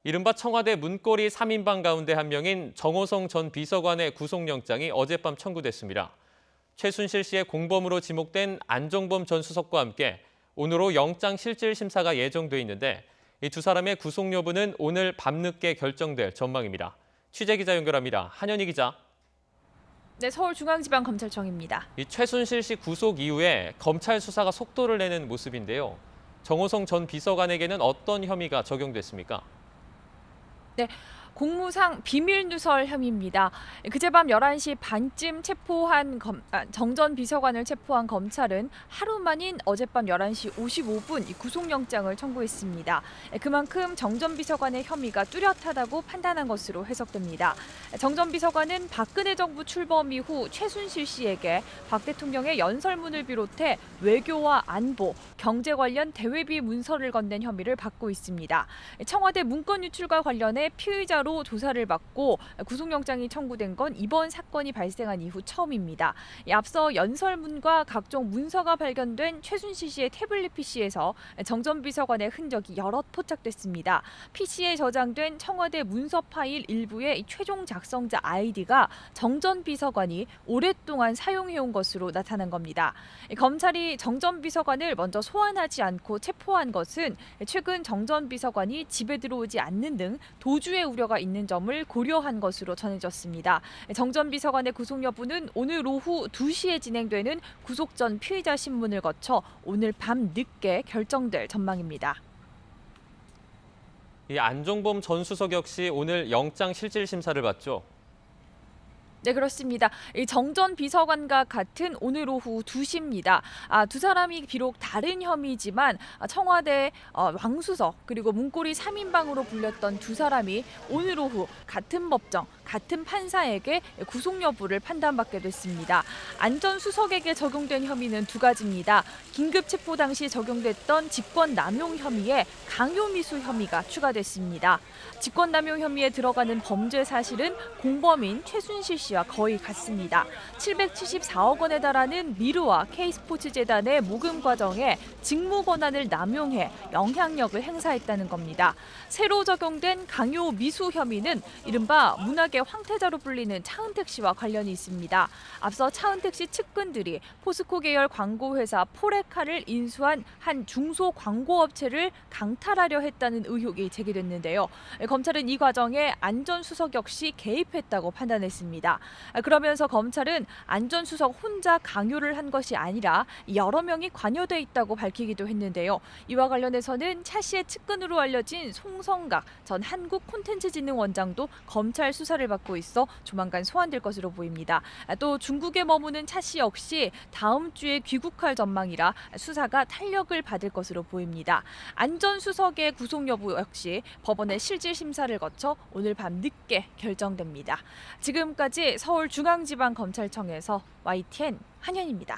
이른바 청와대 문고리 3인방 가운데 한 명인 정호성 전 비서관의 구속영장이 어젯밤 청구됐습니다. 최순실 씨의 공범으로 지목된 안종범 전 수석과 함께 오늘 영장 실질 심사가 예정돼 있는데 이 두 사람의 구속 여부는 오늘 밤늦게 결정될 전망입니다. 취재기자 연결합니다. 한현희 기자. 네, 서울중앙지방검찰청입니다. 이 최순실 씨 구속 이후에 검찰 수사가 속도를 내는 모습인데요. 정호성 전 비서관에게는 어떤 혐의가 적용됐습니까? 네, 공무상 비밀누설 혐의입니다. 그제밤 11시 반쯤 정 전 비서관을 체포한 검찰은 하루 만인 어젯밤 11시 55분 구속영장을 청구했습니다. 그만큼 정 전 비서관의 혐의가 뚜렷하다고 판단한 것으로 해석됩니다. 정 전 비서관은 박근혜 정부 출범 이후 최순실 씨에게 박 대통령의 연설문을 비롯해 외교와 안보, 경제 관련 대외비 문서를 건넨 혐의를 받고 있습니다. 청와대 문건 유출과 관련해 피의자로 조사를 받고 구속영장이 청구된 건 이번 사건이 발생한 이후 처음입니다. 앞서 연설문과 각종 문서가 발견된 최순실 씨의 태블릿 PC에서 정 전 비서관의 흔적이 여럿 포착됐습니다. PC에 저장된 청와대 문서 파일 일부의 최종 작성자 아이디가 정 전 비서관이 오랫동안 사용해온 것으로 나타난 겁니다. 검찰이 정 전 비서관을 먼저 소환하지 않고 체포한 것은 최근 정 전 비서관이 집에 들어오지 않는 등 도주의 우려가 있는 점을 고려한 것으로 전해졌습니다. 정 전 비서관의 구속 여부는 오늘 오후 2시에 진행되는 구속 전 피의자 신문을 거쳐 오늘 밤 늦게 결정될 전망입니다. 이 안종범 전 수석 역시 오늘 영장 실질 심사를 받죠. 네, 그렇습니다. 정 전 비서관과 같은 오늘 오후 2시입니다. 두 사람이 비록 다른 혐의지만 청와대 왕수석 그리고 문고리 3인방으로 불렸던 두 사람이 오늘 오후 같은 법정, 같은 판사에게 구속 여부를 판단받게 됐습니다. 안 전 수석에게 적용된 혐의는 두 가지입니다. 긴급 체포 당시 적용됐던 직권남용 혐의에 강요미수 혐의가 추가됐습니다. 직권남용 혐의에 들어가는 범죄 사실은 공범인 최순실 씨와 거의 같습니다. 774억 원에 달하는 미르와 K스포츠재단의 모금 과정에 직무 권한을 남용해 영향력을 행사했다는 겁니다. 새로 적용된 강요 미수 혐의는 이른바 문학의 황태자로 불리는 차은택 씨와 관련이 있습니다. 앞서 차은택 씨 측근들이 포스코 계열 광고회사 포레카를 인수한 한 중소 광고업체를 강탈하려 했다는 의혹이 제기됐는데요. 검찰은 이 과정에 안 전 수석 역시 개입했다고 판단했습니다. 그러면서 검찰은 안 전 수석 혼자 강요를 한 것이 아니라 여러 명이 관여돼 있다고 밝히기도 했는데요. 이와 관련해서는 차 씨의 측근으로 알려진 송성각 전 한국콘텐츠진흥원장도 검찰 수사를 받고 있어 조만간 소환될 것으로 보입니다. 또 중국에 머무는 차 씨 역시 다음 주에 귀국할 전망이라 수사가 탄력을 받을 것으로 보입니다. 안 전 수석의 구속 여부 역시 법원의 실질 심사를 거쳐 오늘 밤 늦게 결정됩니다. 지금까지 서울중앙지방검찰청에서 YTN 한현입니다.